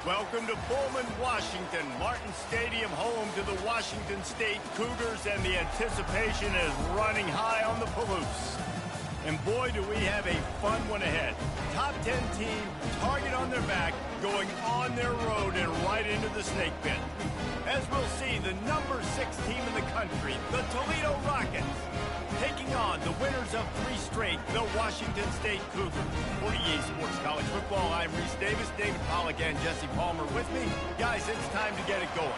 Welcome to Pullman, Washington. Martin Stadium, home to the Washington State Cougars, and the anticipation is running high on the Palouse. And boy, do we have a fun one ahead. Top 10 team, target on their back, going on their road and right into the snake pit. As we'll see, the number 6 team in the country, the Toledo Rockets, taking on the winners of 3 straight, the Washington State Cougars. For EA Sports College Football, I'm Reese Davis, David Pollack, and Jesse Palmer with me. Guys, it's time to get it going.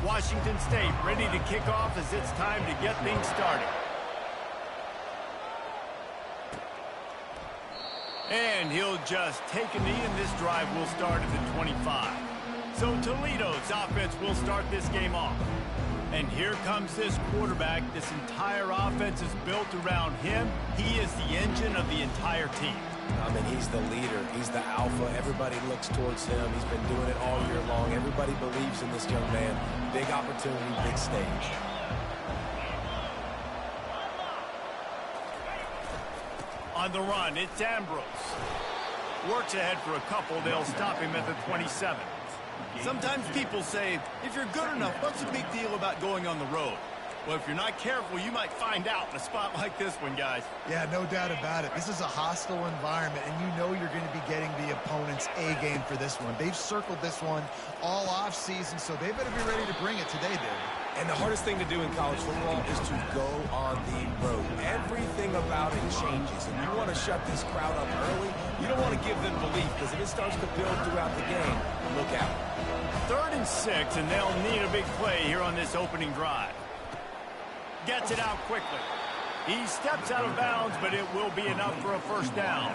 Washington State ready to kick off as it's time to get things started. And he'll just take a knee, and this drive will start at the 25. So Toledo's offense will start this game off. And here comes this quarterback. This entire offense is built around him. He is the engine of the entire team. I mean, he's the leader. He's the alpha. Everybody looks towards him. He's been doing it all year long. Everybody believes in this young man. Big opportunity, big stage. On the run, it's Ambrose. Works ahead for a couple. They'll stop him at the 27. Sometimes people say, if you're good enough, what's the big deal about going on the road? Well, if you're not careful, you might find out in a spot like this one, guys. Yeah, no doubt about it. This is a hostile environment, and you know you're going to be getting the opponent's A-game for this one. They've circled this one all off-season, so they better be ready to bring it today, dude. And the hardest thing to do in college football is to go on the road. Everything about it changes. And you want to shut this crowd up early, you don't want to give them belief, because if it starts to build throughout the game, look out. 3rd and 6, and they'll need a big play here on this opening drive. Gets it out quickly. He steps out of bounds, but it will be enough for a first down.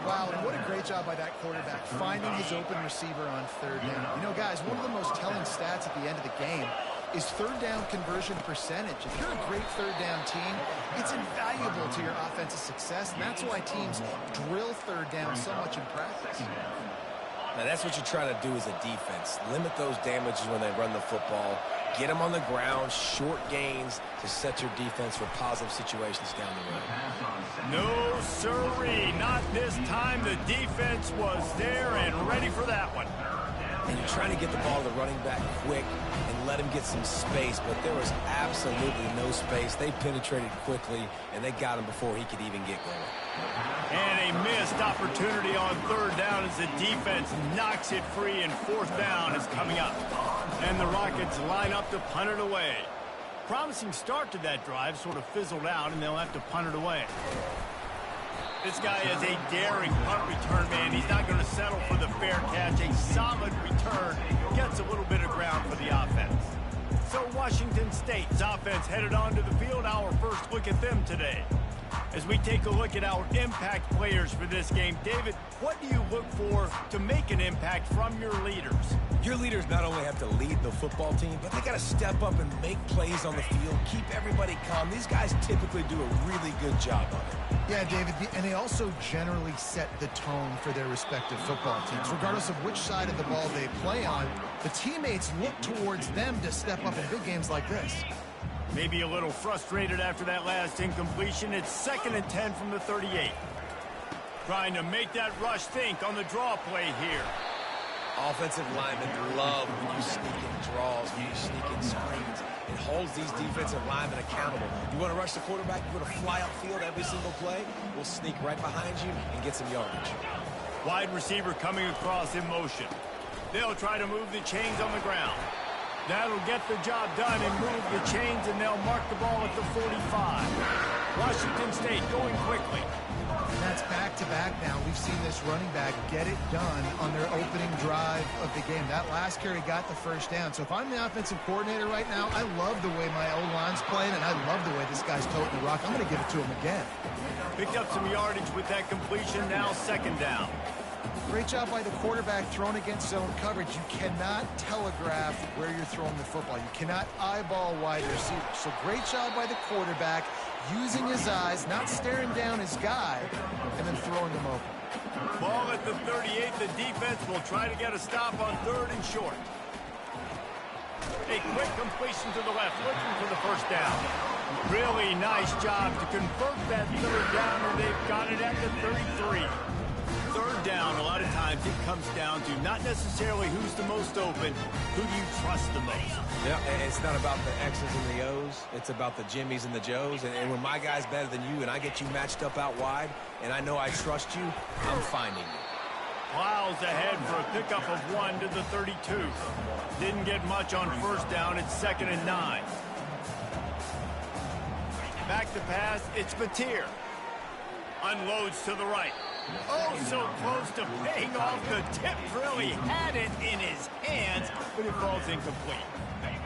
Wow, and what a great job by that quarterback, finding his open receiver on 3rd down. You know, guys, one of the most telling stats at the end of the game is 3rd down conversion percentage. If you're a great 3rd down team, it's invaluable to your offensive success, and that's why teams drill 3rd down so much in practice. Now, that's what you try to do as a defense. Limit those damages when they run the football. Get them on the ground, short gains to set your defense for positive situations down the road. No, sirree. Not this time. The defense was there and ready for that one. And you're trying to get the ball to the running back quick and let him get some space, but there was absolutely no space. They penetrated quickly, and they got him before he could even get going. And a missed opportunity on 3rd down as the defense knocks it free, and 4th down is coming up. And the Rockets line up to punt it away. Promising start to that drive, sort of fizzled out, and they'll have to punt it away. This guy is a daring punt return man. He's not going to settle for the fair catch. A solid return gets a little bit of ground for the offense. So Washington State's offense headed onto the field. Our first look at them today. As we take a look at our impact players for this game, David, what do you look for to make an impact from your leaders? Your leaders not only have to lead the football team, but they got to step up and make plays on the field, keep everybody calm. These guys typically do a really good job of it. Yeah, David, and they also generally set the tone for their respective football teams. Regardless of which side of the ball they play on, the teammates look towards them to step up in big games like this. Maybe a little frustrated after that last incompletion. It's 2nd and 10 from the 38. Trying to make that rush think on the draw play here. Offensive linemen love when you sneak in draws, when you sneak in screens. It holds these defensive linemen accountable. You want to rush the quarterback, you want to fly upfield every single play, we'll sneak right behind you and get some yardage. Wide receiver coming across in motion. They'll try to move the chains on the ground. That'll get the job done and move the chains, and they'll mark the ball at the 45. Washington State going quickly. And that's back-to-back now. We've seen this running back get it done on their opening drive of the game. That last carry got the first down. So if I'm the offensive coordinator right now, I love the way my O-line's playing, and I love the way this guy's toting the rock. I'm going to give it to him again. Picked up some yardage with that completion. Now 2nd down. Great job by the quarterback thrown against zone coverage. You cannot telegraph where you're throwing the football. You cannot eyeball wide receivers. So great job by the quarterback using his eyes, not staring down his guy, and then throwing him open. Ball at the 38. The defense will try to get a stop on 3rd and short. A quick completion to the left, looking for the first down. Really nice job to convert that third down, and they've got it at the 33. Third down, a lot of times it comes down to not necessarily who's the most open, who do you trust the most. Yeah, and it's not about the X's and the O's. It's about the Jimmys and the Joes. And when my guy's better than you and I get you matched up out wide and I know I trust you, I'm finding you. Plows ahead for a pickup of 1 to the 32. Didn't get much on first down. It's 2nd and 9. Back to pass. It's Mateer. Unloads to the right. Oh, so close to paying off the tip. Really had it in his hands, but it falls incomplete.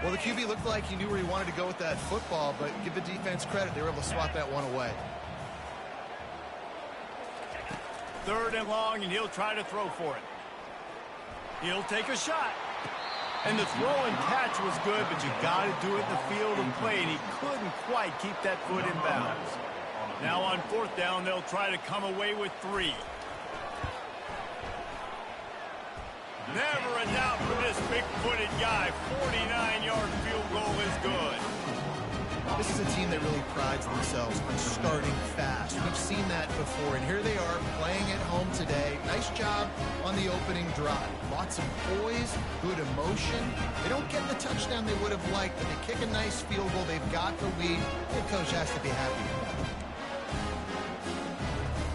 Well, the QB looked like he knew where he wanted to go with that football, but give the defense credit. They were able to swat that one away. 3rd and long, and he'll try to throw for it. He'll take a shot. And the throw and catch was good, but you got to do it in the field of play, and he couldn't quite keep that foot in bounds. Now on 4th down, they'll try to come away with 3. Never a doubt for this big-footed guy. 49-yard field goal is good. This is a team that really prides themselves on starting fast. We've seen that before, and here they are playing at home today. Nice job on the opening drive. Lots of poise, good emotion. They don't get the touchdown they would have liked, but they kick a nice field goal. They've got the lead. The coach has to be happy with that.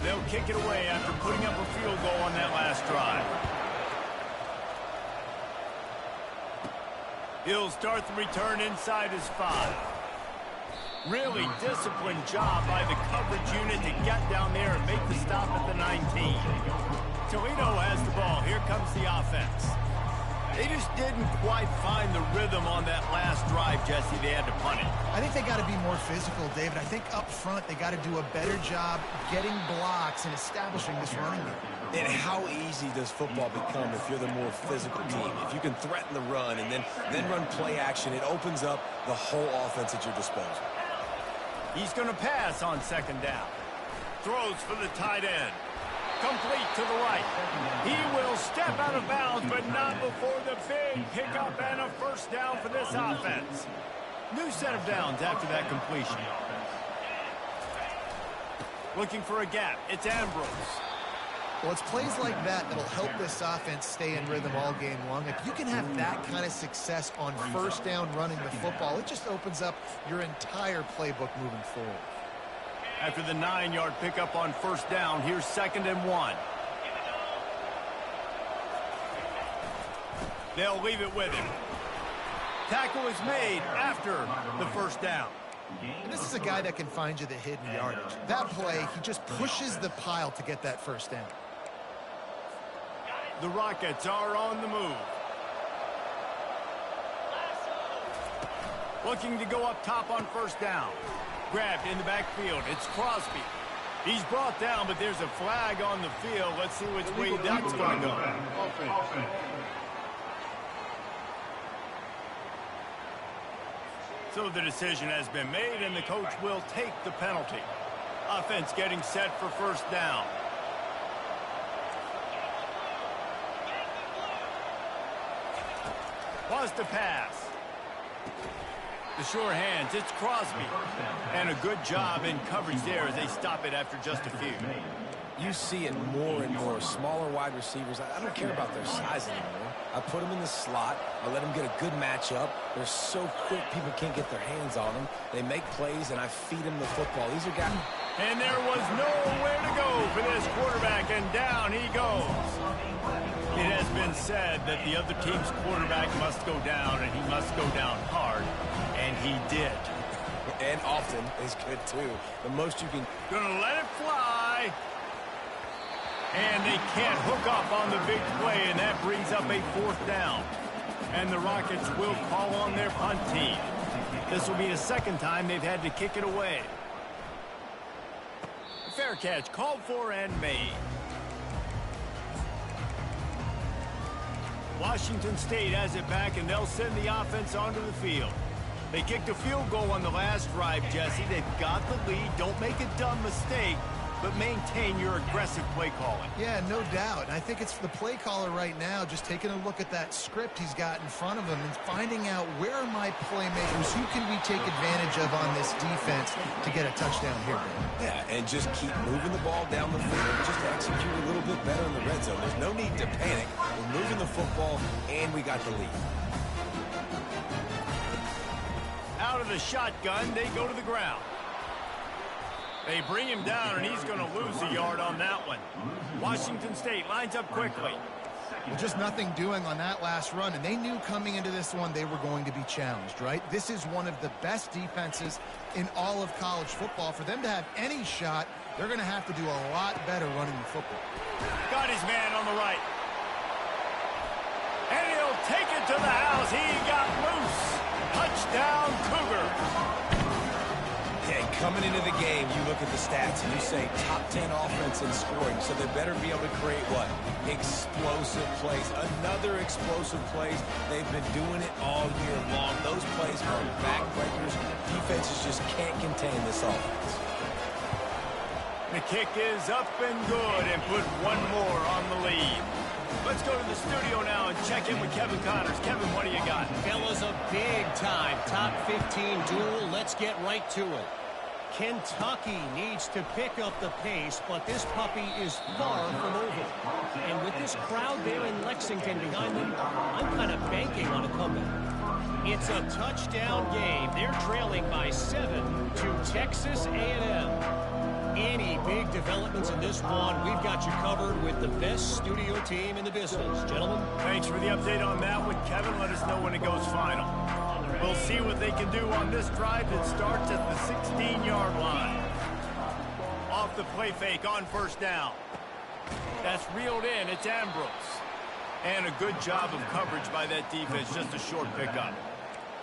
They'll kick it away after putting up a field goal on that last drive. He'll start the return inside his 5. Really disciplined job by the coverage unit to get down there and make the stop at the 19. Toledo has the ball. Here comes the offense. They just didn't quite find the rhythm on that last drive, Jesse. They had to punt it. I think they got to be more physical, David. I think up front they got to do a better job getting blocks and establishing this running game. And how easy does football become if you're the more physical team? If you can threaten the run and then run play action, it opens up the whole offense at your disposal. He's going to pass on 2nd down. Throws for the tight end. Complete to the right. He will step out of bounds, but not before the big pickup and a 1st down for this offense. New set of downs after that completion. Looking for a gap. It's Ambrose. Well, it's plays like that that'll help this offense stay in rhythm all game long. If you can have that kind of success on 1st down running the football, it just opens up your entire playbook moving forward. After the 9-yard pickup on 1st down, here's 2nd and 1. They'll leave it with him. Tackle is made after the 1st down. And this is a guy that can find you the hidden yardage. That play, he just pushes the pile to get that 1st down. The Rockets are on the move. Looking to go up top on 1st down. Grabbed in the backfield. It's Crosby. He's brought down, but there's a flag on the field. Let's see which way that's going to go. So the decision has been made, and the coach will take the penalty. Offense getting set for 1st down. Was to pass. The sure hands, it's Crosby. And a good job in coverage there as they stop it after just a few. You see it more and more. Smaller wide receivers, I don't care about their size anymore. I put them in the slot. I let them get a good matchup. They're so quick, people can't get their hands on them. They make plays, and I feed them the football. These are guys. And there was nowhere to go for this quarterback, and down he goes. It has been said that the other team's quarterback must go down, and he must go down hard, and he did. And often is good, too. The most you can... Gonna let it fly. And they can't hook up on the big play, and that brings up a 4th down. And the Rockets will call on their punt team. This will be the 2nd time they've had to kick it away. Fair catch called for and made. Washington State has it back, and they'll send the offense onto the field. They kicked a field goal on the last drive, Jesse. They've got the lead. Don't make a dumb mistake. but maintain your aggressive play calling. Yeah, no doubt. And I think it's the play caller right now just taking a look at that script he's got in front of him and finding out where are my playmakers, who can we take advantage of on this defense to get a touchdown here. Yeah, and just keep moving the ball down the field. Just execute a little bit better in the red zone. There's no need to panic. We're moving the football, and we got the lead. Out of the shotgun, they go to the ground. They bring him down, and he's going to lose a yard on that one. Washington State lines up quickly. Well, just nothing doing on that last run, and they knew coming into this one they were going to be challenged, right? This is one of the best defenses in all of college football. For them to have any shot, they're going to have to do a lot better running the football. Got his man on the right. And he'll take it to the house. He got loose. Touchdown, Cougars. Yeah, coming into the game, you look at the stats and you say top 10 offense in scoring, so they better be able to create what? Explosive plays. Another explosive plays. They've been doing it all year long. Those plays are backbreakers. Defenses just can't contain this offense. The kick is up and good and put one more on the lead. Let's go to the studio now and check in with Kevin Connors. Kevin, what do you got? Fellas, a big-time top 15 duel. Let's get right to it. Kentucky needs to pick up the pace, but this puppy is far from over. And with this crowd there in Lexington behind them, I'm kind of banking on a comeback. It's a touchdown game. They're trailing by 7 to Texas A&M. Any big developments in this one, we've got you covered with the best studio team in the business. Gentlemen. Thanks for the update on that one, Kevin. Let us know when it goes final. We'll see what they can do on this drive that starts at the 16-yard line. Off the play fake on first down. That's reeled in. It's Ambrose. And a good job of coverage by that defense. Just a short pickup.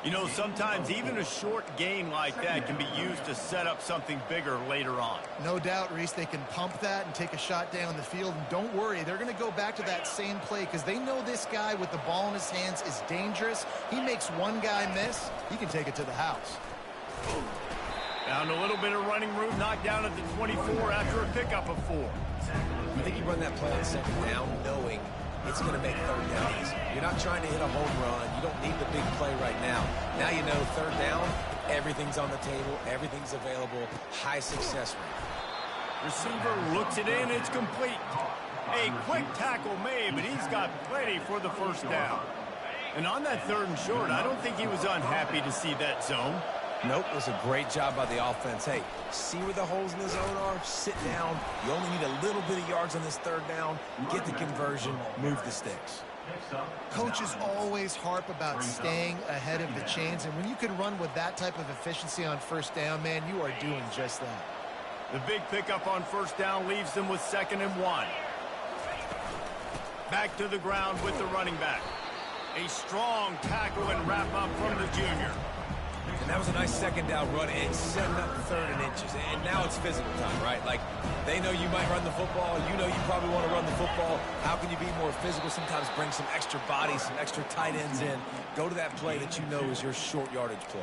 You know, sometimes even a short gain like that can be used to set up something bigger later on. No doubt, Reese, they can pump that and take a shot down the field. And don't worry, they're going to go back to that same play because they know this guy with the ball in his hands is dangerous. He makes one guy miss, he can take it to the house. Found a little bit of running room, knocked down at the 24 after a pickup of 4. I think you run that play on second down knowing it's going to make third down easy. You're not trying to hit a home run. You don't need the big play right now. Now you know third down, everything's on the table, everything's available, high success rate. Receiver looks it in, it's complete. A quick tackle made, but he's got plenty for the first down. And on that 3rd and short, I don't think he was unhappy to see that zone. Nope, it was a great job by the offense. Hey, see where the holes in the zone are? Sit down. You only need a little bit of yards on this 3rd down. Get the conversion, move the sticks. Coaches always harp about staying ahead of the chains, and when you can run with that type of efficiency on first down, man, you are doing just that. The big pickup on first down leaves them with 2nd and 1. Back to the ground with the running back. A strong tackle and wrap up from the junior. And that was a nice 2nd down run and setting up 3rd and inches. And now it's physical time, right? Like, they know you might run the football. You know you probably want to run the football. How can you be more physical? Sometimes bring some extra bodies, some extra tight ends in. Go to that play that you know is your short yardage play.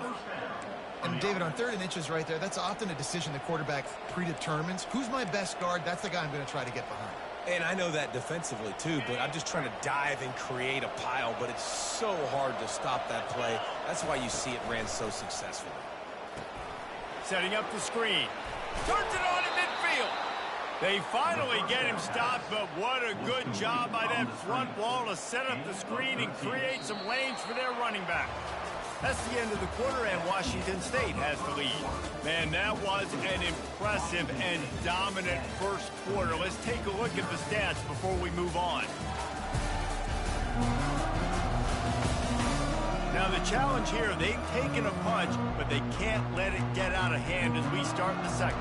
And, David, on 3rd and inches right there, that's often a decision the quarterback predetermines. Who's my best guard? That's the guy I'm going to try to get behind. And I know that defensively, too, but I'm just trying to dive and create a pile, but it's so hard to stop that play. That's why you see it ran so successfully. Setting up the screen. Turns it on in midfield. They finally get him stopped, but what a good job by that front wall to set up the screen and create some lanes for their running back. That's the end of the quarter, and Washington State has the lead. Man, that was an impressive and dominant first quarter. Let's take a look at the stats before we move on. Now, the challenge here, they've taken a punch, but they can't let it get out of hand as we start the 2nd.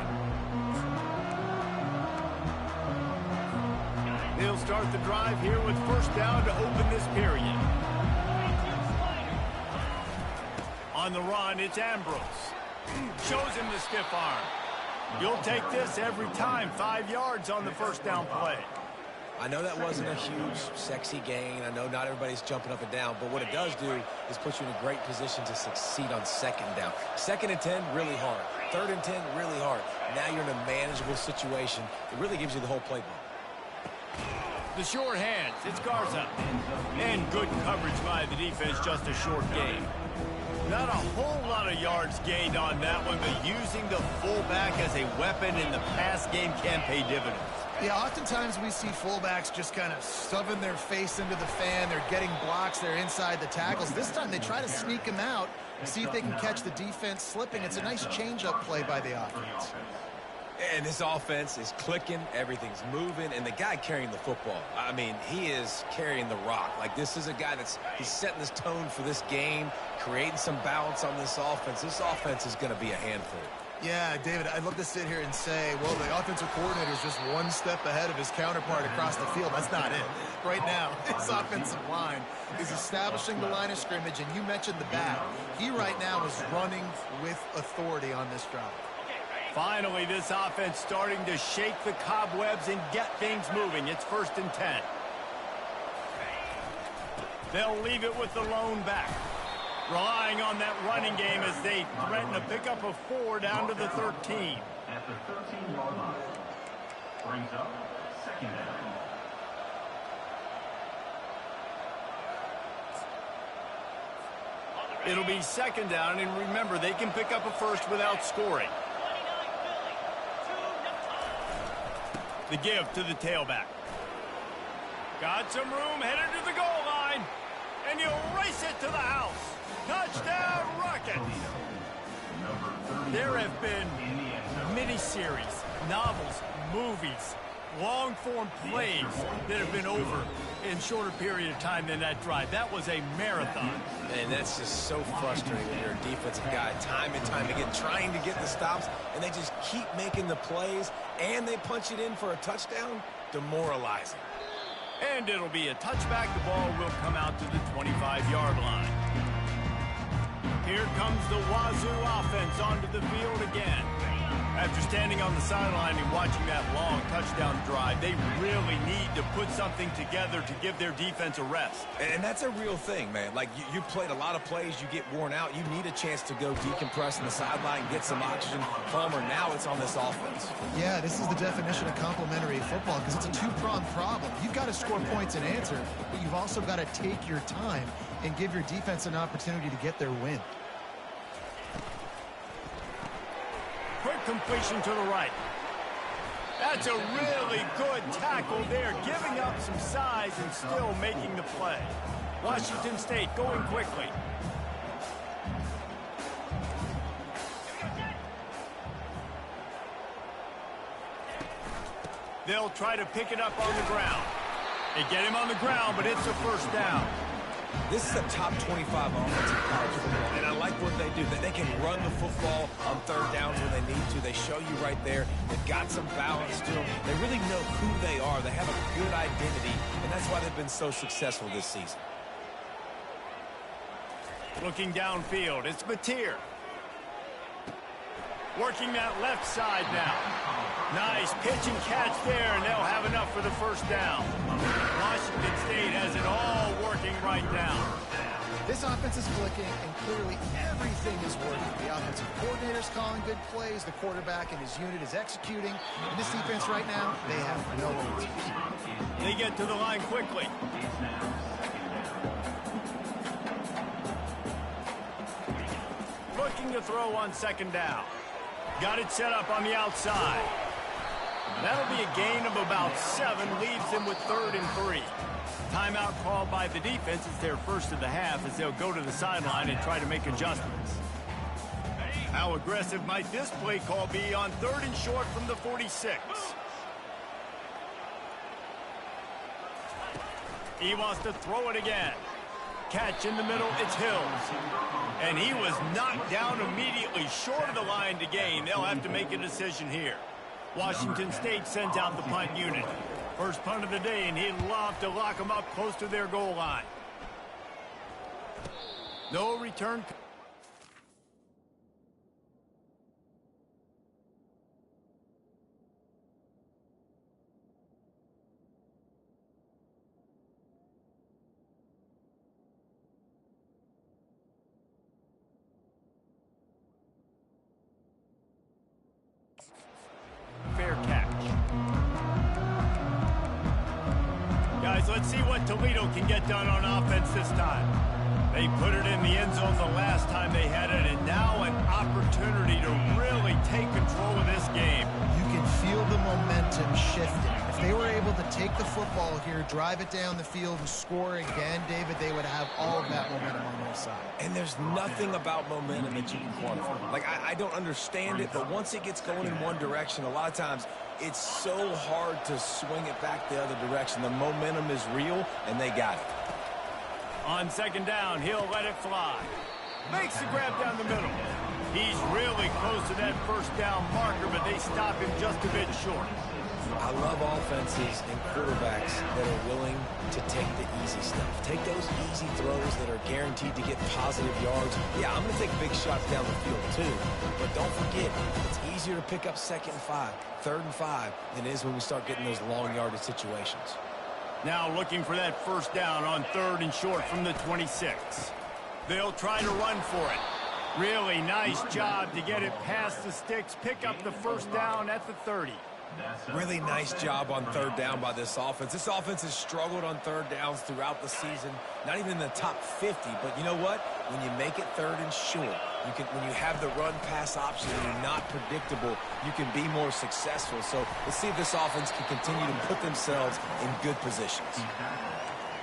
They'll start the drive here with first down to open this period. On the run, it's Ambrose. Shows him the stiff arm. You'll take this every time. 5 yards on the first down play. I know that wasn't a huge, sexy gain. I know not everybody's jumping up and down, but what it does do is put you in a great position to succeed on second down. Second and 10, really hard. Third and 10, really hard. Now you're in a manageable situation. It really gives you the whole playbook. The short hands, it's Garza. And good coverage by the defense, just a short gain. Not a whole lot of yards gained on that one, but using the fullback as a weapon in the pass game can pay dividends. Yeah, oftentimes we see fullbacks just kind of shoving their face into the fan. They're getting blocks. They're inside the tackles. This time they try to sneak him out and see if they can catch the defense slipping. It's a nice change-up play by the offense. And this offense is clicking, everything's moving, and the guy carrying the football, I mean, he is carrying the rock. Like, this is a guy he's setting this tone for this game, creating some balance on this offense. This offense is going to be a handful. Yeah, David, I'd love to sit here and say, well, the offensive coordinator is just one step ahead of his counterpart across the field. That's not it. Right now, his offensive line is establishing the line of scrimmage, and you mentioned the back. He right now is running with authority on this drive. Finally, this offense starting to shake the cobwebs and get things moving. It's 1st and 10. They'll leave it with the lone back. Relying on that running game as they threaten a pickup of 4 down to the 13. At the 13-yard line. Brings up 2nd down. It'll be 2nd down, and remember, they can pick up a first without scoring. The give to the tailback. Got some room, headed to the goal line, and you race it to the house. Touchdown, Rockets! There have been miniseries, novels, movies, long-form plays that have been over in shorter period of time than that drive. That was a marathon. And that's just so frustrating when you're a defensive guy, time and time again, trying to get the stops, and they just keep making the plays, and they punch it in for a touchdown. Demoralizing. And it'll be a touchback. The ball will come out to the 25-yard line. Here comes the Wazoo offense onto the field again. After standing on the sideline and watching that long touchdown drive, they really need to put something together to give their defense a rest. And that's a real thing, man. Like, you played a lot of plays, you get worn out, you need a chance to go decompress on the sideline, get some oxygen. Palmer, now it's on this offense. Yeah, this is the definition of complementary football because it's a two-pronged problem. You've got to score points and answer, but you've also got to take your time and give your defense an opportunity to get their win. Quick completion to the right. That's a really good tackle there, giving up some size and still making the play. Washington State going quickly. They'll try to pick it up on the ground. They get him on the ground, but it's a 1st down. This is a top 25 offense in college football, and I like what they do. That they can run the football on 3rd downs when they need to. They show you right there. They've got some balance to them. They really know who they are. They have a good identity, and that's why they've been so successful this season. Looking downfield, it's Mateer. Working that left side now. Nice pitch and catch there, and they'll have enough for the 1st down. Washington State has it all working right now. This offense is clicking, and clearly everything is working. The offensive coordinator's calling good plays. The quarterback and his unit is executing. And this defense right now, they have no answers. They get to the line quickly. Looking to throw on 2nd down. Got it set up on the outside. That'll be a gain of about 7, leaves them with 3rd and 3. Timeout called by the defense. It's their first of the half as they'll go to the sideline and try to make adjustments. How aggressive might this play call be on 3rd and short from the 46? He wants to throw it again. Catch in the middle, it's Hills. And he was knocked down immediately short of the line to gain. They'll have to make a decision here. Washington State sends out the punt unit. First punt of the day, and he'd love to lock them up close to their goal line. No return. Let's see what Toledo can get done on offense this time. They put it in the end zone the last time they had it, and now an opportunity to really take control of this game. You can feel the momentum shifting. If they were able to take the football here, drive it down the field, and score again, David, they would have all of that momentum on their side. And there's nothing about momentum that you can quantify. Like, I don't understand it, but once it gets going in one direction, a lot of times it's so hard to swing it back the other direction. The momentum is real, and they got it. On second down, he'll let it fly. Makes the grab down the middle. He's really close to that first down marker, but they stop him just a bit short. I love offenses and quarterbacks that are willing to take the easy stuff. Take those easy throws that are guaranteed to get positive yards. Yeah, I'm going to take big shots down the field too. But don't forget, it's easier to pick up 2nd and 5, 3rd and 5 than it is when we start getting those long yardage situations. Now looking for that first down on 3rd and short from the 26. They'll try to run for it. Really nice job to get it past the sticks, pick up the first down at the 30. Really nice job on 3rd down by this offense. This offense has struggled on 3rd downs throughout the season, not even in the top 50. But you know what? When you make it 3rd and short, when you have the run-pass option and you're not predictable, you can be more successful. So let's see if this offense can continue to put themselves in good positions.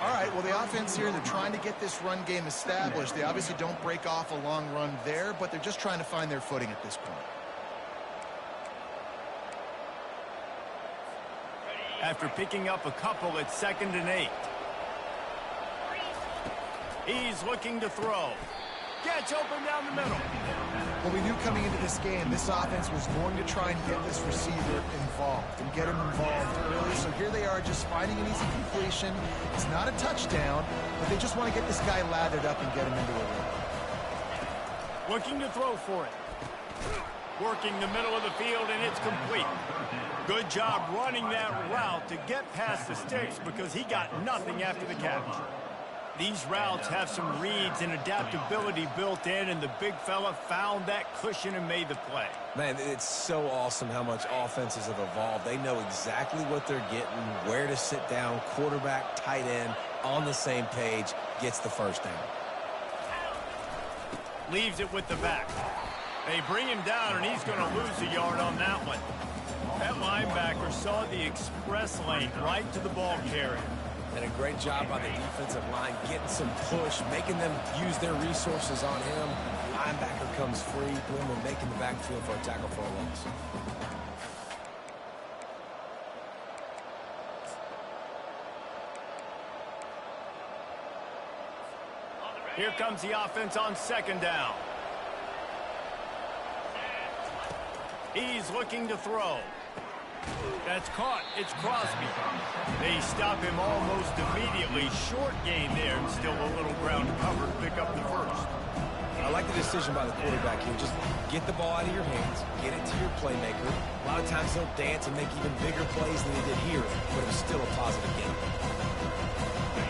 All right, well, the offense here, they're trying to get this run game established. They obviously don't break off a long run there, but they're just trying to find their footing at this point. After picking up a couple, it's 2nd and 8. He's looking to throw. Gets open down the middle. Well, we knew coming into this game, this offense was going to try and get this receiver involved and get him involved early. So here they are just finding an easy completion. It's not a touchdown, but they just want to get this guy lathered up and get him into a run. Looking to throw for it. Working the middle of the field, and it's complete. Good job running that route to get past the sticks because he got nothing after the catch. These routes have some reads and adaptability built in, and the big fella found that cushion and made the play. Man, it's so awesome how much offenses have evolved. They know exactly what they're getting, where to sit down, quarterback, tight end, on the same page, gets the first down. Leaves it with the back. They bring him down, and he's going to lose a yard on that one. That linebacker saw the express lane right to the ball carrier. And a great job by the defensive line, getting some push, making them use their resources on him. Linebacker comes free, boom, and making the backfield for a tackle for a loss. Here comes the offense on 2nd down. He's looking to throw. That's caught. It's Crosby. They stop him almost immediately. Short gain there, and still a little ground covered to pick up the first. I like the decision by the quarterback here. Just get the ball out of your hands, get it to your playmaker. A lot of times they'll dance and make even bigger plays than they did here, but it was still a positive game.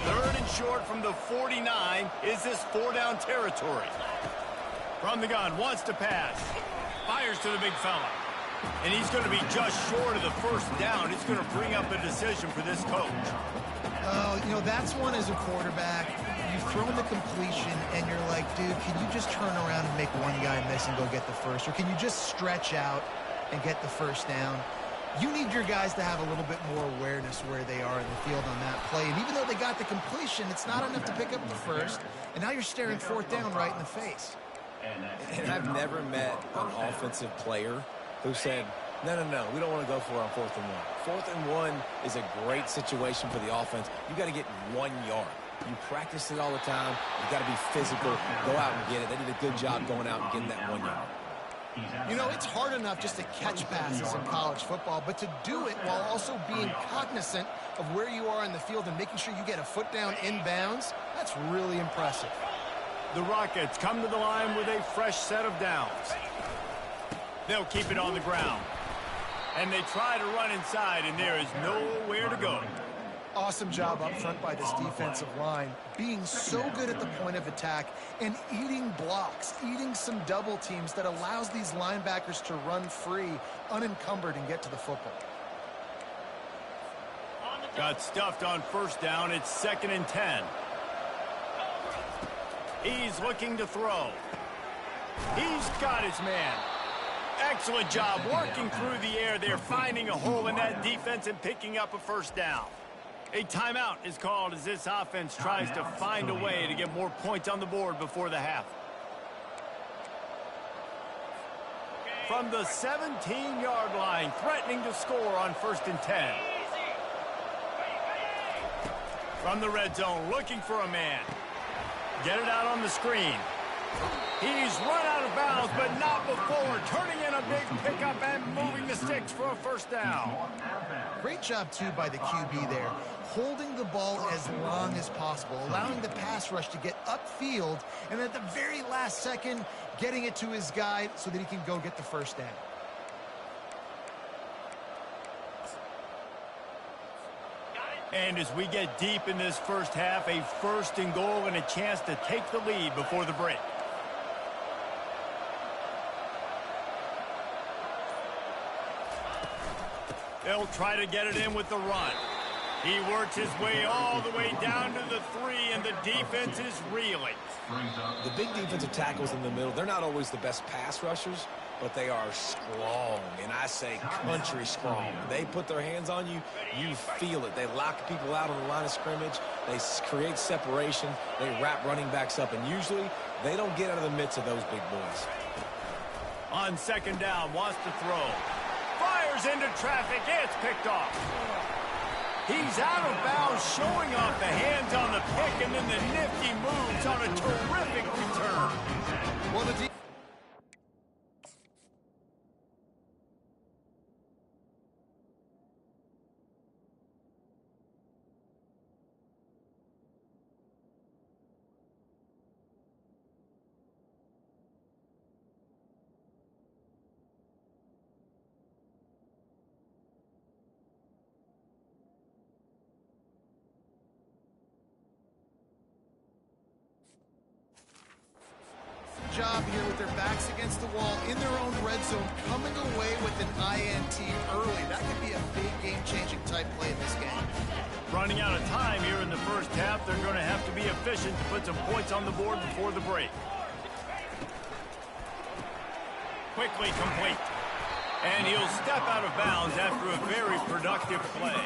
3rd and short from the 49. Is this 4-down territory? From the gun, wants to pass. Fires to the big fella. And he's going to be just short of the first down. It's going to bring up a decision for this coach. Oh, you know, that's one as a quarterback. You've thrown the completion, and you're like, dude, can you just turn around and make one guy miss and go get the first? Or can you just stretch out and get the first down? You need your guys to have a little bit more awareness where they are in the field on that play. And even though they got the completion, it's not enough to pick up the first. And now you're staring 4th down right in the face. And I've never met an offensive player who said, no, we don't want to go for it on 4th and 1. 4th and 1 is a great situation for the offense. You got to get 1 yard. You practice it all the time. You got to be physical. Go out and get it. They did a good job going out and getting that 1 yard. You know, it's hard enough just to catch passes in college football, but to do it while also being cognizant of where you are in the field and making sure you get a foot down inbounds, that's really impressive. The Rockets come to the line with a fresh set of downs. They'll keep it on the ground. And they try to run inside, and there is nowhere to go. Awesome job up front by this defensive line, being so good at the point of attack and eating blocks, eating some double teams that allows these linebackers to run free, unencumbered, and get to the football. Got stuffed on first down. It's 2nd and 10. He's looking to throw. He's got his man. Excellent job working through the air there, finding a hole in that defense and picking up a first down. A timeout is called as this offense tries to find a way to get more points on the board before the half. From the 17-yard line, threatening to score on 1st and 10. From the red zone, looking for a man. Get it out on the screen. He's run out of bounds, but not before. Turning in a big pickup and moving the sticks for a first down. Great job, too, by the QB there. Holding the ball as long as possible, allowing the pass rush to get upfield, and at the very last second, getting it to his guy so that he can go get the first down. And as we get deep in this first half, a 1st and goal and a chance to take the lead before the break. They'll try to get it in with the run. He works his way all the way down to the 3, and the defense is reeling. The big defensive tackles in the middle, they're not always the best pass rushers, but they are strong, and I say country strong. They put their hands on you, you feel it. They lock people out on the line of scrimmage. They create separation. They wrap running backs up, and usually they don't get out of the midst of those big boys. On 2nd down, wants to throw. Fires into traffic. It's picked off. He's out of bounds, showing off the hands on the pick, and then the nifty moves on a terrific return. Well, the job here with their backs against the wall in their own red zone, coming away with an INT early. That could be a big game-changing type play in this game. Running out of time here in the first half, they're going to have to be efficient to put some points on the board before the break. Quickly complete. And he'll step out of bounds after a very productive play.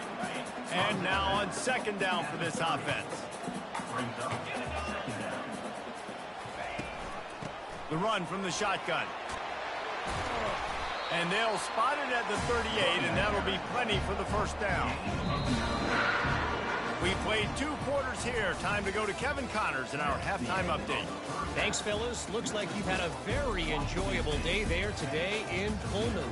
And now on 2nd down for this offense. The run from the shotgun. And they'll spot it at the 38, and that'll be plenty for the first down. We played 2 quarters here. Time to go to Kevin Connors in our halftime update. Thanks, fellas. Looks like you've had a very enjoyable day there today in Pullman.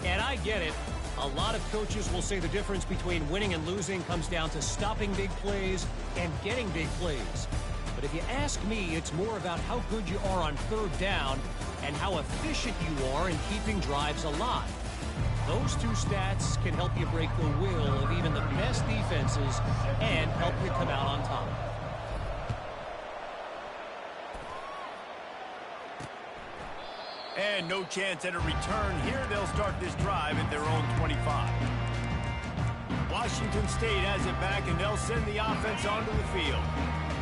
And I get it. A lot of coaches will say the difference between winning and losing comes down to stopping big plays and getting big plays. But if you ask me, it's more about how good you are on 3rd down and how efficient you are in keeping drives alive. Those 2 stats can help you break the will of even the best defenses and help you come out on top. And no chance at a return here. They'll start this drive at their own 25. Washington State has it back, and they'll send the offense onto the field.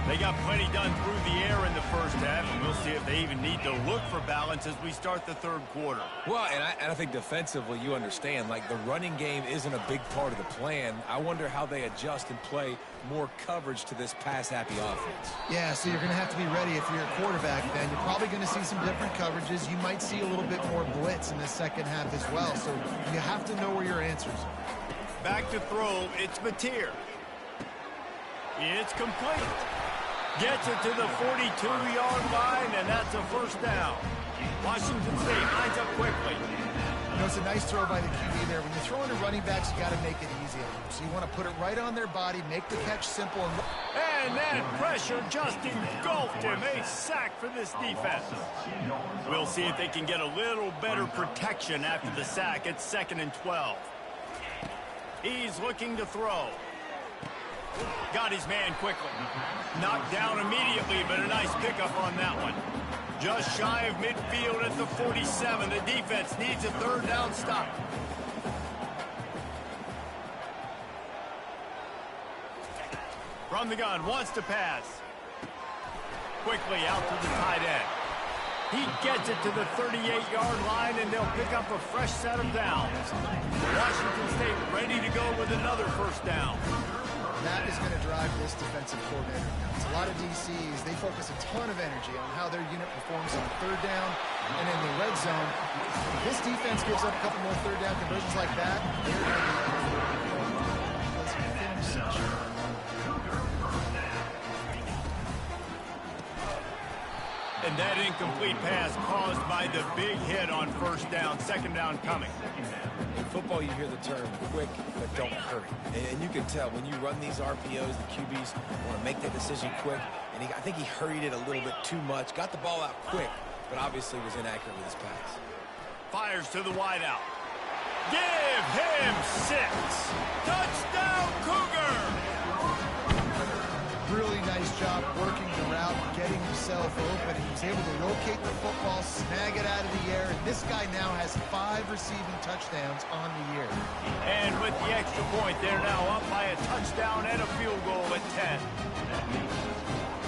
They got plenty done through the air in the first half, and we'll see if they even need to look for balance as we start the 3rd quarter. Well, and I think defensively, you understand, like the running game isn't a big part of the plan. I wonder how they adjust and play more coverage to this pass-happy offense. Yeah, so you're going to have to be ready if you're a quarterback, then. You're probably going to see some different coverages. You might see a little bit more blitz in the 2nd half as well, so you have to know where your answers are. Back to throw, it's Mateer. It's complete. Gets it to the 42-yard line, and that's a first down. Washington State lines up quickly. You know, it's a nice throw by the QB there. When you're throwing to running backs, you got to make it easy on them. So you want to put it right on their body, make the catch simple. And that pressure just engulfed him. A sack for this defense. We'll see if they can get a little better protection after the sack. It's 2nd and 12. He's looking to throw. Got his man quickly. Knocked down immediately, but a nice pickup on that one. Just shy of midfield at the 47. The defense needs a 3rd down stop. From the gun, wants to pass. Quickly out to the tight end. He gets it to the 38-yard line, and they'll pick up a fresh set of downs. Washington State ready to go with another first down. That is going to drive this defensive coordinator nuts. A lot of DCs, they focus a ton of energy on how their unit performs on third down and in the red zone. If this defense gives up a couple more third down conversions like that, they're going to be in such. And that incomplete pass caused by the big hit on first down, second down coming. In football, you hear the term quick, but don't hurry. And you can tell when you run these RPOs, the QBs want to make that decision quick. And I think he hurried it a little bit too much. Got the ball out quick, but obviously was inaccurate with his pass. Fires to the wideout. Give him 6. Touchdown, Cougar! Really nice job working the route, getting himself open. He was able to locate the football, snag it out of the air, and this guy now has 5 receiving touchdowns on the year. And with the extra point, they're now up by a touchdown and a field goal at 10.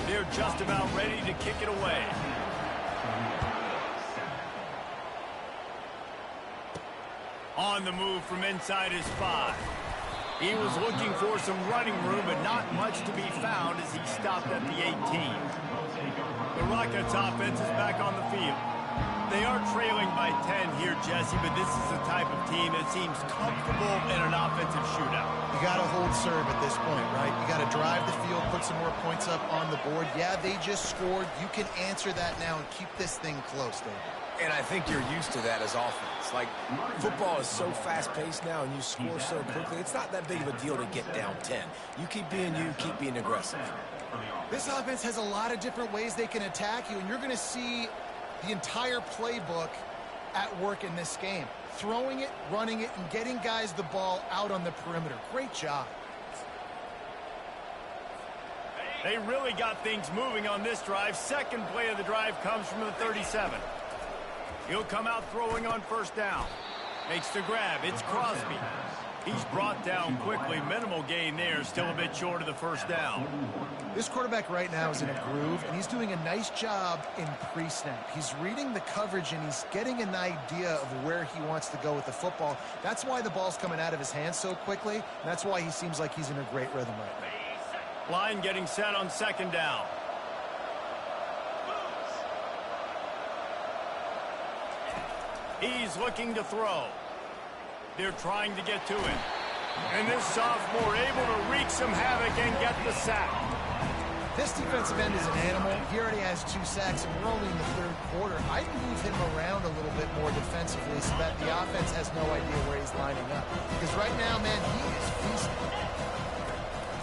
They're just about ready to kick it away. On the move from inside his 5. He was looking for some running room, but not much to be found as he stopped at the 18. The Rockets offense is back on the field. They are trailing by 10 here, Jesse, but this is the type of team that seems comfortable in an offensive shootout. You got to hold serve at this point, right? You got to drive the field, put some more points up on the board. Yeah, they just scored. You can answer that now and keep this thing close, David. And I think you're used to that as offense. Like, football is so fast-paced now and you score so quickly, it's not that big of a deal to get down 10. You keep being you, keep being aggressive. This offense has a lot of different ways they can attack you, and you're going to see the entire playbook at work in this game. Throwing it, running it, and getting guys the ball out on the perimeter. Great job. They really got things moving on this drive. Second play of the drive comes from the 37. He'll come out throwing on first down. Makes the grab. It's Crosby. He's brought down quickly. Minimal gain there. Still a bit short of the first down. This quarterback right now is in a groove, and he's doing a nice job in pre-snap. He's reading the coverage, and he's getting an idea of where he wants to go with the football. That's why the ball's coming out of his hands so quickly, and that's why he seems like he's in a great rhythm right now. Line getting set on second down. He's looking to throw. They're trying to get to him. And this sophomore able to wreak some havoc and get the sack. This defensive end is an animal. He already has 2 sacks, and we're only in the third quarter. I'd move him around a little bit more defensively so that the offense has no idea where he's lining up. Because right now, man, he is feasting.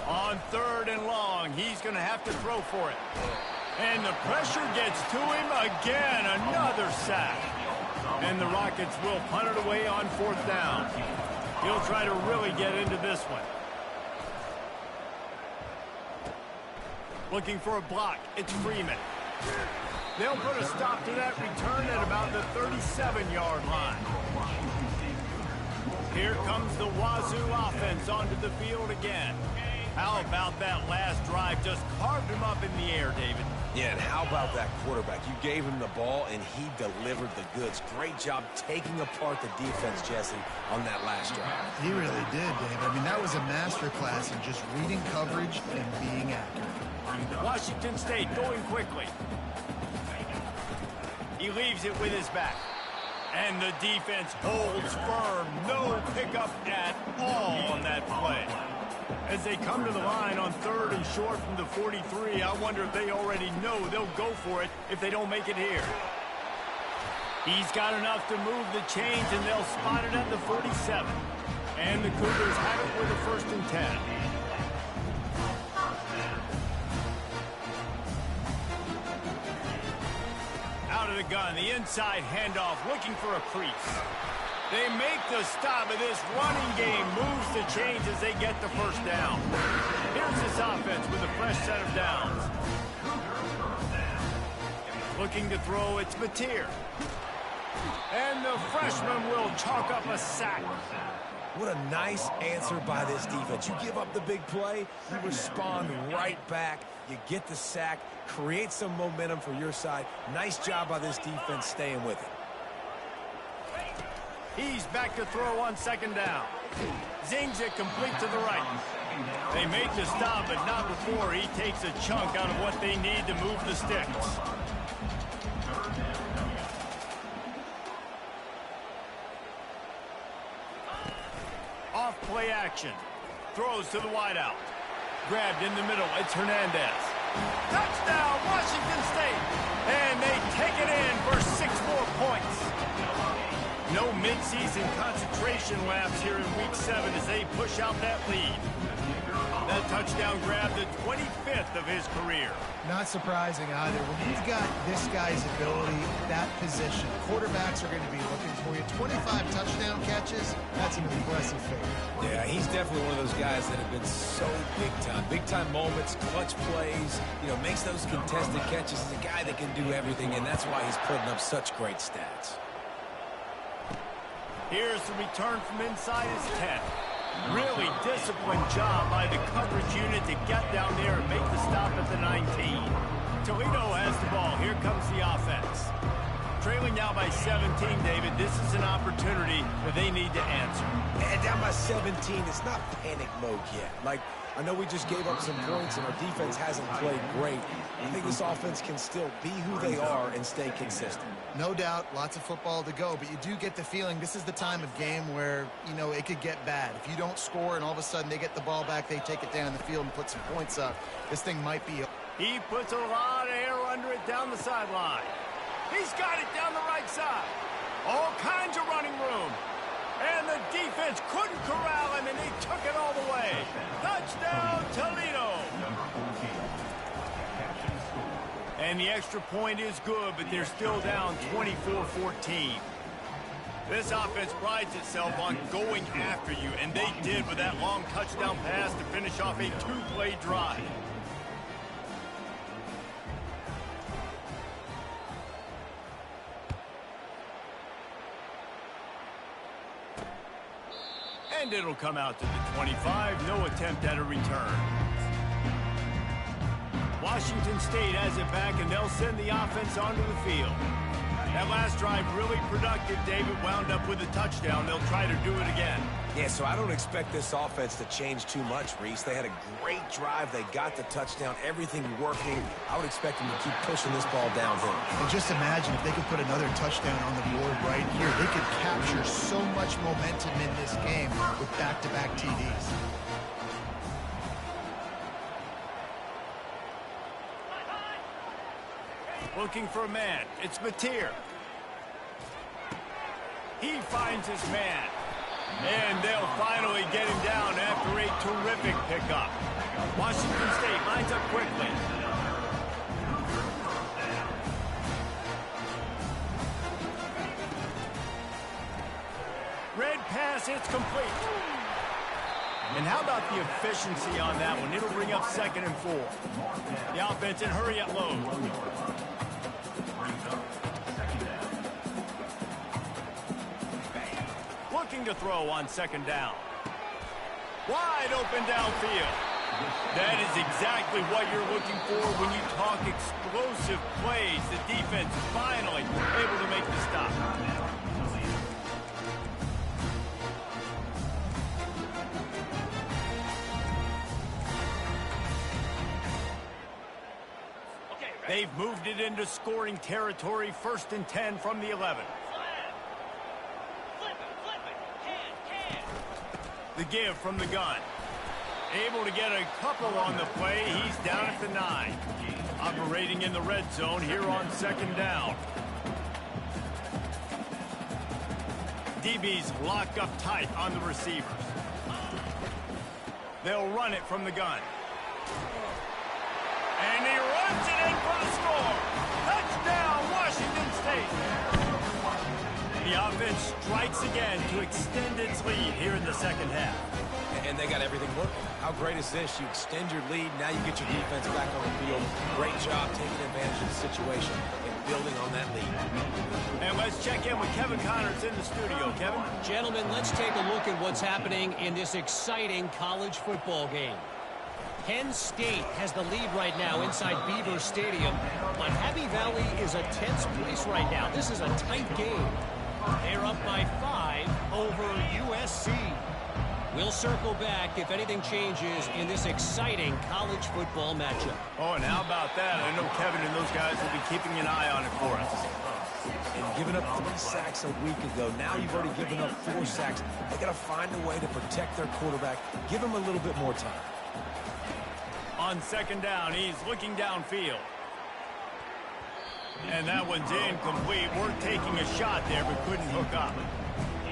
On third and long, he's going to have to throw for it. And the pressure gets to him again. Another sack. And the Rockets will punt it away on fourth down. He'll try to really get into this one. Looking for a block. It's Freeman. They'll put a stop to that return at about the 37-yard line. Here comes the Wazoo offense onto the field again. How about that last drive? Just carved him up in the air, David. Yeah, and how about that quarterback? You gave him the ball, and he delivered the goods. Great job taking apart the defense, Jesse, on that last drive. He really did, David. I mean, that was a masterclass in just reading coverage and being accurate. Washington State going quickly. He leaves it with his back. And the defense holds firm. No pickup at all on that play. As they come to the line on third and short from the 43, I wonder if they already know they'll go for it if they don't make it here. He's got enough to move the chains, and they'll spot it at the 47. And the Cougars have it with a 1st and 10. Out of the gun, the inside handoff, looking for a crease. They make the stop, and this running game moves the chains as they get the first down. Here's this offense with a fresh set of downs. Looking to throw, it's Mateer. And the freshman will chalk up a sack. What a nice answer by this defense. You give up the big play, you respond right back. You get the sack, create some momentum for your side. Nice job by this defense staying with it. He's back to throw on second down. Zings it complete to the right. They make the stop, but not before he takes a chunk out of what they need to move the sticks. Off play action. Throws to the wideout. Grabbed in the middle. It's Hernandez. Touchdown, Washington State. And they take it in for 6 more points. No midseason concentration laps here in Week 7 as they push out that lead. That touchdown grabbed the 25th of his career. Not surprising either. When you've got this guy's ability at that position, quarterbacks are going to be looking for you. 25 touchdown catches, that's an impressive figure. Yeah, he's definitely one of those guys that have been so big time. Big time moments, clutch plays, makes those contested catches. He's a guy that can do everything, and that's why he's putting up such great stats. Here's the return from inside his 10. Really disciplined job by the coverage unit to get down there and make the stop at the 19. Toledo has the ball. Here comes the offense. Trailing now by 17, David. This is an opportunity that they need to answer. And down by 17, it's not panic mode yet. I know we just gave up some points and our defense hasn't played great. I think this offense can still be who they are and stay consistent. No doubt, lots of football to go, but you do get the feeling this is the time of game where, it could get bad. If you don't score and all of a sudden they get the ball back, they take it down the field and put some points up, this thing might be... He puts a lot of air under it down the sideline. He's got it down the right side. All kinds of running room. And the defense couldn't corral him, and they took it all the way. Touchdown, Toledo. And the extra point is good, but they're still down 24-14. This offense prides itself on going after you, and they did with that long touchdown pass to finish off a 2-play drive. And it'll come out to the 25. No attempt at a return. Washington State has it back, and they'll send the offense onto the field. That last drive really productive. David wound up with a touchdown. They'll try to do it again. Yeah, so I don't expect this offense to change too much, Reese. They had a great drive. They got the touchdown. Everything working. I would expect them to keep pushing this ball downhill. And just imagine if they could put another touchdown on the board right here. They could capture so much momentum in this game with back-to-back TDs. Looking for a man. It's Mateer. He finds his man. And they'll finally get him down after a terrific pickup. Washington State lines up quickly. Red pass, it's complete. And how about the efficiency on that one? It'll bring up 2nd and 4. The offense in hurry at low. Looking to throw on 2nd down. Wide open downfield. That is exactly what you're looking for when you talk explosive plays. The defense finally able to make the stop. They've moved it into scoring territory. 1st and 10 from the 11. The give from the gun. Able to get a couple on the play. He's down at the 9. Operating in the red zone here on 2nd down. DB's locked up tight on the receivers. They'll run it from the gun. And he runs it in for the score. Touchdown, Washington State. The offense strikes again to extend its lead here in the 2nd half. And they got everything working. How great is this? You extend your lead, now you get your defense back on the field. Great job taking advantage of the situation and building on that lead. And let's check in with Kevin Connors in the studio. Kevin? Gentlemen, let's take a look at what's happening in this exciting college football game. Penn State has the lead right now inside Beaver Stadium, but Happy Valley is a tense place right now. This is a tight game. They're up by 5 over USC. We'll circle back if anything changes in this exciting college football matchup. Oh, and how about that? I know Kevin and those guys will be keeping an eye on it for us. And giving up 3 sacks a week ago. Now you've already given up 4 sacks. They got to find a way to protect their quarterback. Give him a little bit more time. On second down, he's looking downfield. And that one's incomplete. We're taking a shot there, but couldn't hook up.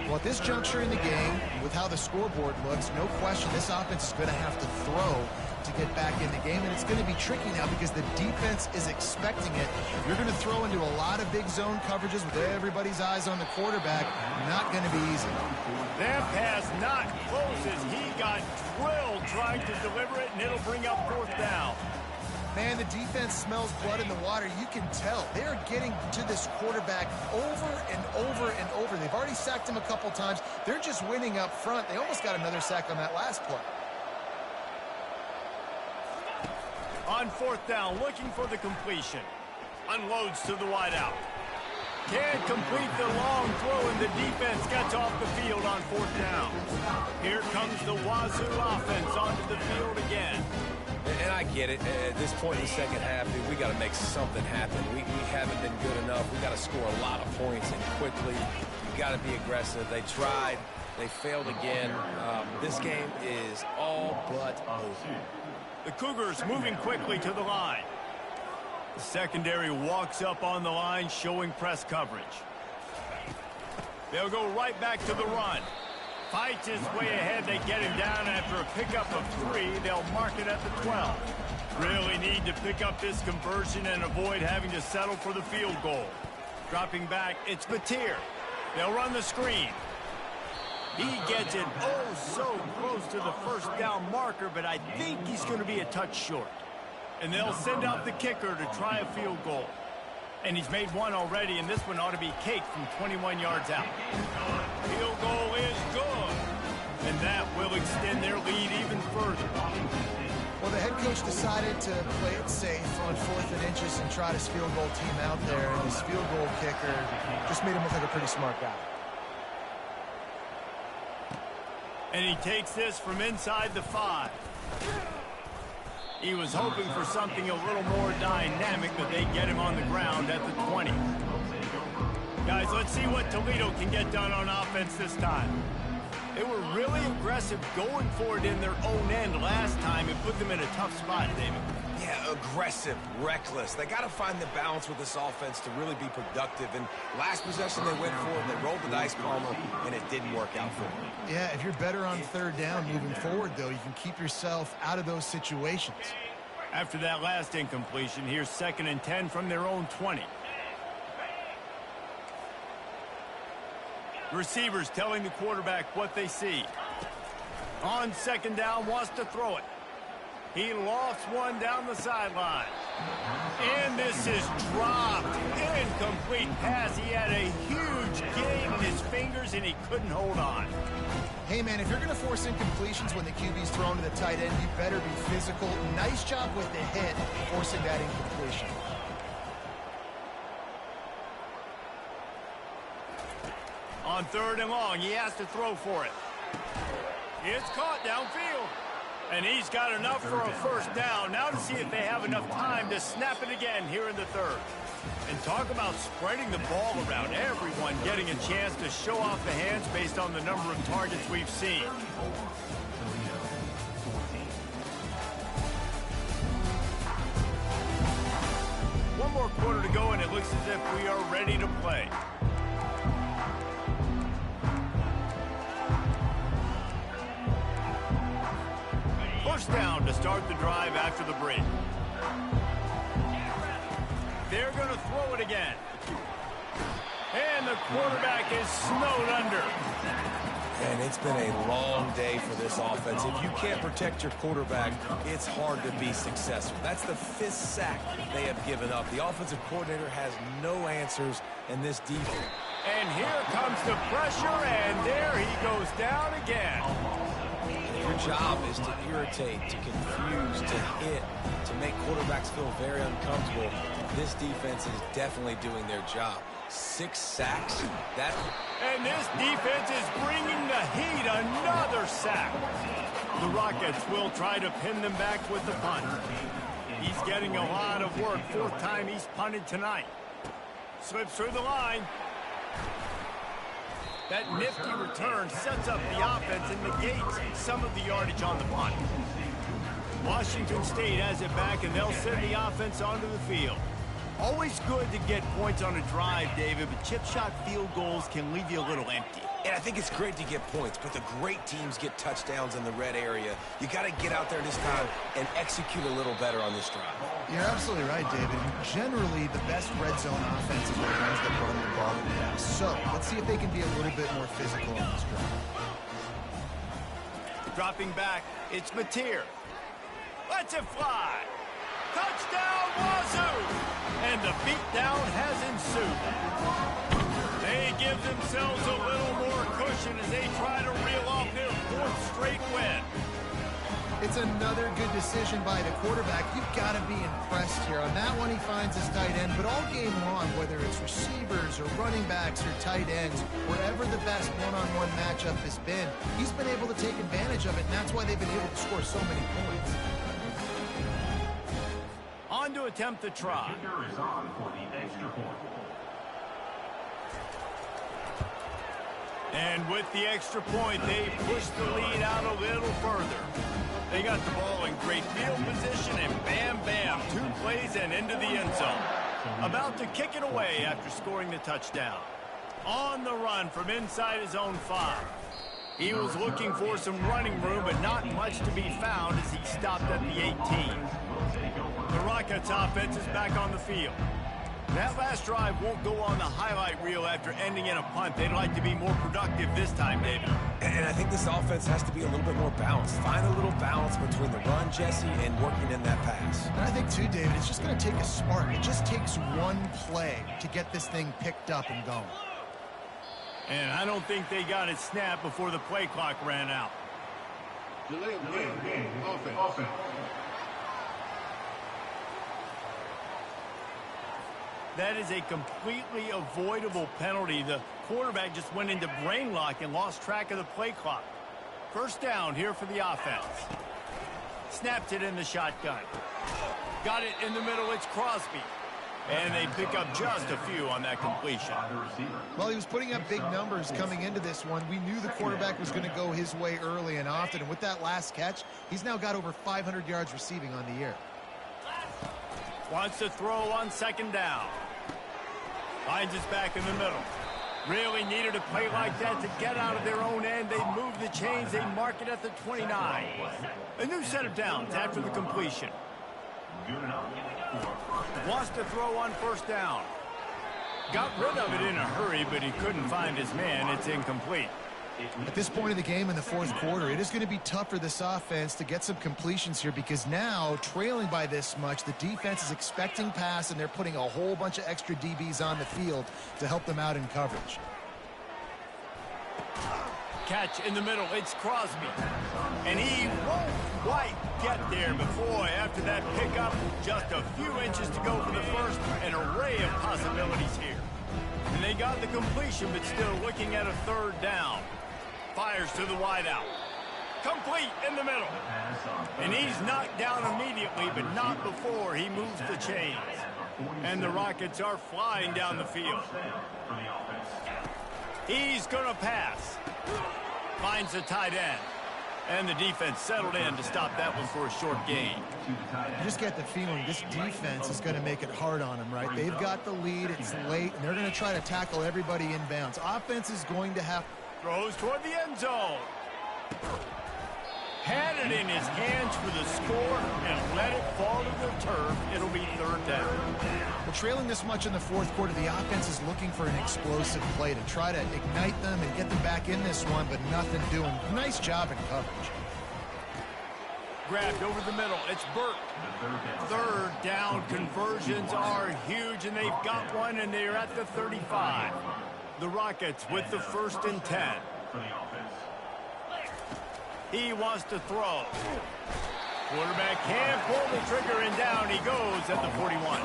Well, at this juncture in the game, with how the scoreboard looks, no question this offense is going to have to throw to get back in the game, and it's going to be tricky now because the defense is expecting it. You're going to throw into a lot of big zone coverages with everybody's eyes on the quarterback. Not going to be easy. That pass not close as he got drilled trying to deliver it, and it'll bring up 4th down. Man, the defense smells blood in the water. You can tell. They're getting to this quarterback over and over and over. They've already sacked him a couple times. They're just winning up front. They almost got another sack on that last play. On 4th down, looking for the completion. Unloads to the wideout. Can't complete the long throw, and the defense gets off the field on 4th down. Here comes the Wazoo offense onto the field again. And I get it. At this point in the second half, dude, we got to make something happen. We haven't been good enough. We got to score a lot of points and quickly. You got to be aggressive. They tried. They failed again. This game is all but over. The Cougars moving quickly to the line. The secondary walks up on the line, showing press coverage. They'll go right back to the run. Fights his way ahead. They get him down after a pickup of 3. They'll mark it at the 12. Really need to pick up this conversion and avoid having to settle for the field goal. Dropping back, it's Batir. They'll run the screen. He gets it oh so close to the 1st down marker, but I think he's going to be a touch short. And they'll send out the kicker to try a field goal. And he's made one already, and this one ought to be caked from 21 yards out. Field goal is good. And that will extend their lead even further. Well, the head coach decided to play it safe on 4th and inches and try his field goal team out there. And his field goal kicker just made him look like a pretty smart guy. And he takes this from inside the 5. He was hoping for something a little more dynamic, but they get him on the ground at the 20. Guys, let's see what Toledo can get done on offense this time. They were really aggressive going for it in their own end last time and put them in a tough spot, David. Yeah, aggressive, reckless. They got to find the balance with this offense to really be productive. And last possession they went for it, they rolled the dice, Palmer, and it didn't work out for them. Yeah, if you're better on 3rd down moving forward, though, you can keep yourself out of those situations. After that last incompletion, here's 2nd and 10 from their own 20. Receivers telling the quarterback what they see. On 2nd down, wants to throw it. He lofts one down the sideline. And this is dropped. Incomplete pass. He had a huge gain in his fingers, and he couldn't hold on. Hey, man, if you're going to force incompletions when the QB's thrown to the tight end, you better be physical. Nice job with the hit, forcing that incompletion. On 3rd and long, he has to throw for it. It's caught downfield. And he's got enough for a 1st down. Now to see if they have enough time to snap it again here in the 3rd. And talk about spreading the ball around. Everyone getting a chance to show off the hands based on the number of targets we've seen. One more quarter to go, and it looks as if we are ready to play. First down to start the drive after the break. They're going to throw it again. And the quarterback is snowed under. And it's been a long day for this offense. If you can't protect your quarterback, it's hard to be successful. That's the 5th sack they have given up. The offensive coordinator has no answers in this defense. And here comes the pressure, and there he goes down again. Your job is to irritate, to confuse, to hit, to make quarterbacks feel very uncomfortable. This defense is definitely doing their job. 6 sacks. And this defense is bringing the heat. Another sack. The Rockets will try to pin them back with the punt. He's getting a lot of work. 4th time he's punted tonight. Slips through the line. That nifty return sets up the offense and negates some of the yardage on the punt. Washington State has it back, and they'll send the offense onto the field. Always good to get points on a drive, David, but chip shot field goals can leave you a little empty. And I think it's great to get points, but the great teams get touchdowns in the red area. You got to get out there this time and execute a little better on this drive. You're absolutely right, David. Generally, the best red zone offenses are the ones that run the ball in the pass. So let's see if they can be a little bit more physical on this drive. Dropping back, it's Mateer. Lets it fly. Touchdown, Wazoo! And the beatdown has ensued. They give themselves a little more cushion as they try to reel off their 4th straight win. It's another good decision by the quarterback. You've got to be impressed here. On that one, he finds his tight end, but all game long, whether it's receivers or running backs or tight ends, wherever the best one-on-one matchup has been, he's been able to take advantage of it, and that's why they've been able to score so many points. On to attempt the try. Kicker is on for the extra point. And with the extra point, they push the lead out a little further. They got the ball in great field position, and bam, bam, 2 plays and into the end zone. About to kick it away after scoring the touchdown. On the run from inside his own 5. He was looking for some running room, but not much to be found as he stopped at the 18. The Rockets offense is back on the field. That last drive won't go on the highlight reel after ending in a punt. They'd like to be more productive this time, David. And I think this offense has to be a little bit more balanced. Find a little balance between the run, Jesse, and working in that pass. And I think, too, David, it's just going to take a spark. It just takes one play to get this thing picked up and going. And I don't think they got it snapped before the play clock ran out. Delay of game. Offense. That is a completely avoidable penalty. The quarterback just went into brain lock and lost track of the play clock. 1st down here for the offense. Snapped it in the shotgun. Got it in the middle. It's Crosby. And they pick up just a few on that completion. Well, he was putting up big numbers coming into this one. We knew the quarterback was going to go his way early and often. And with that last catch, he's now got over 500 yards receiving on the year. Wants to throw on 2nd down. Finds his back in the middle. Really needed a play like that to get out of their own end. They move the chains. They mark it at the 29. A new set of downs after the completion. Wants to throw on 1st down. Got rid of it in a hurry, but he couldn't find his man. It's incomplete. At this point of the game in the 4th quarter, it is going to be tough for this offense to get some completions here because now, trailing by this much, the defense is expecting pass, and they're putting a whole bunch of extra DBs on the field to help them out in coverage. Catch in the middle. It's Crosby. And he won't quite get there. But boy, after that pickup, just a few inches to go for the first. An array of possibilities here. And they got the completion, but still looking at a 3rd down. Fires to the wideout. Complete in the middle. And he's knocked down immediately, but not before he moves the chains. And the Rockets are flying down the field. He's going to pass. Finds the tight end. And the defense settled in to stop that one for a short gain. You just get the feeling this defense is going to make it hard on them, right? They've got the lead. It's late, and they're going to try to tackle everybody inbounds. Offense is going to have... Throws toward the end zone. Had it in his hands for the score and let it fall to the turf. It'll be third down. Well, trailing this much in the fourth quarter, the offense is looking for an explosive play to try to ignite them and get them back in this one, but nothing doing. Nice job in coverage. Grabbed over the middle. It's Burke. Third down conversions are huge, and they've got one, and they're at the 35. The Rockets with the 1st and 10. He wants to throw. Quarterback can't pull the trigger, and down he goes at the 41.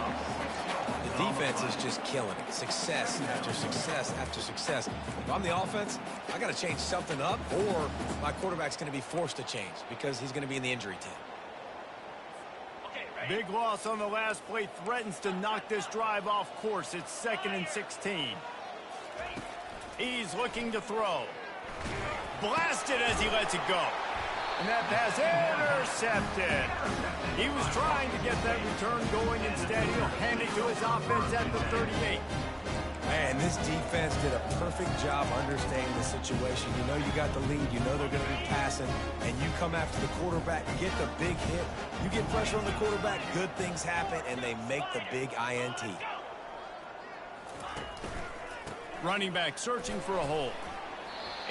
The defense is just killing it. Success after success after success. If I'm the offense, I got to change something up, or my quarterback's going to be forced to change because he's going to be in the injury team. Big loss on the last play threatens to knock this drive off course. It's 2nd and 16. He's looking to throw. Blasted as he lets it go. And that pass intercepted. He was trying to get that return going. Instead, he'll hand it to his offense at the 38. Man, this defense did a perfect job understanding the situation. You know you got the lead. You know they're going to be passing. And you come after the quarterback, get the big hit. You get pressure on the quarterback, good things happen, and they make the big INT. Running back searching for a hole.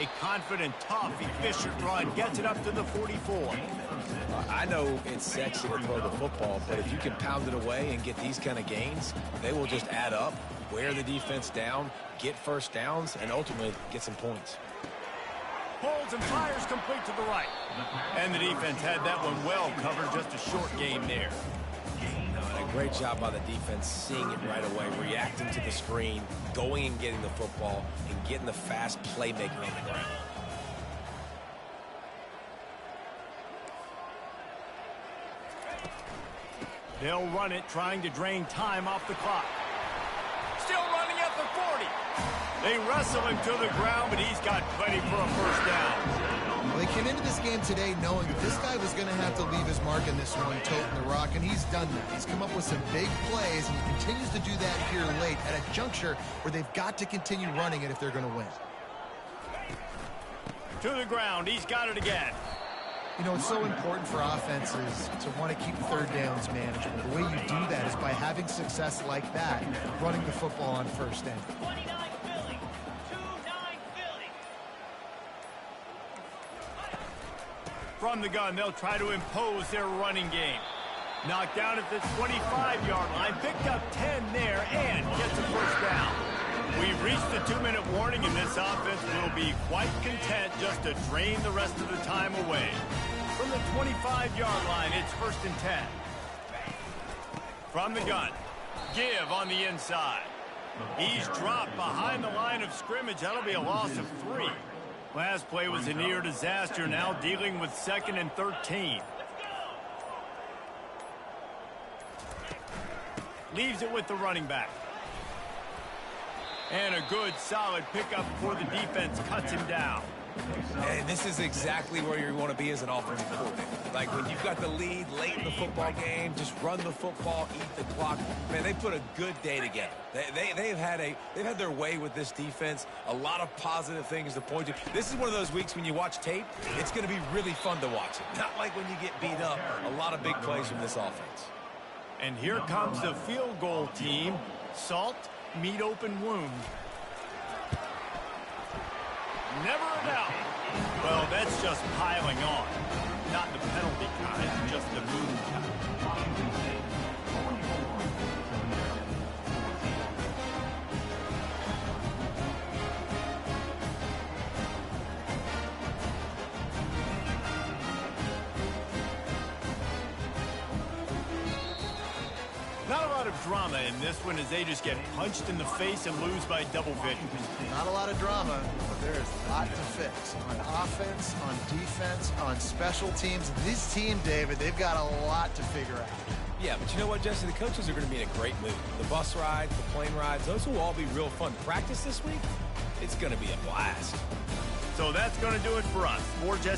A confident, tough, efficient run gets it up to the 44. I know it's sexy to throw the football, but if you can pound it away and get these kind of gains, they will just add up, wear the defense down, get first downs, and ultimately get some points. Holds and fires complete to the right. And the defense had that one well covered, just a short game there. A great job by the defense, seeing it right away, reacting to the screen, going and getting the football, and getting the fast playmaker on the ground. They'll run it, trying to drain time off the clock. Still running at the 40. They wrestle him to the ground, but he's got plenty for a first down. Well, they came into this game today knowing that this guy was going to have to leave his mark in this one, toting the rock, and he's done that. He's come up with some big plays, and he continues to do that here late at a juncture where they've got to continue running it if they're going to win. To the ground. He's got it again. You know, it's so important for offenses to want to keep third downs manageable. The way you do that is by having success like that, running the football on first down. From the gun, they'll try to impose their running game. Knocked down at the 25-yard line, picked up 10 there, and gets a first down. We've reached the 2-minute warning, and this offense will be quite content just to drain the rest of the time away. From the 25-yard line, it's 1st and 10. From the gun, give on the inside. He's dropped behind the line of scrimmage. That'll be a loss of 3. Last play was a near disaster, now dealing with 2nd and 13. Leaves it with the running back. And a good, solid pickup for the defense cuts him down. And this is exactly where you want to be as an offensive coordinator. Like when you've got the lead late in the football game, just run the football, eat the clock. Man, they put a good day together. They've had their way with this defense. A lot of positive things to point to. This is one of those weeks when you watch tape, it's going to be really fun to watch it. Not like when you get beat up. A lot of big plays from this offense. And here comes the field goal team. Salt, meet open wound. Never a doubt. Well, that's just piling on. Not the penalty kind, just the moon kind. Not a lot of drama in this one as they just get punched in the face and lose by double figures. Not a lot of drama, but there is a lot to fix on offense, on defense, on special teams. This team, David, they've got a lot to figure out. Yeah, but you know what, Jesse? The coaches are going to be in a great mood. The bus rides, the plane rides, those will all be real fun. Practice this week, it's going to be a blast. So that's going to do it for us. More Jesse.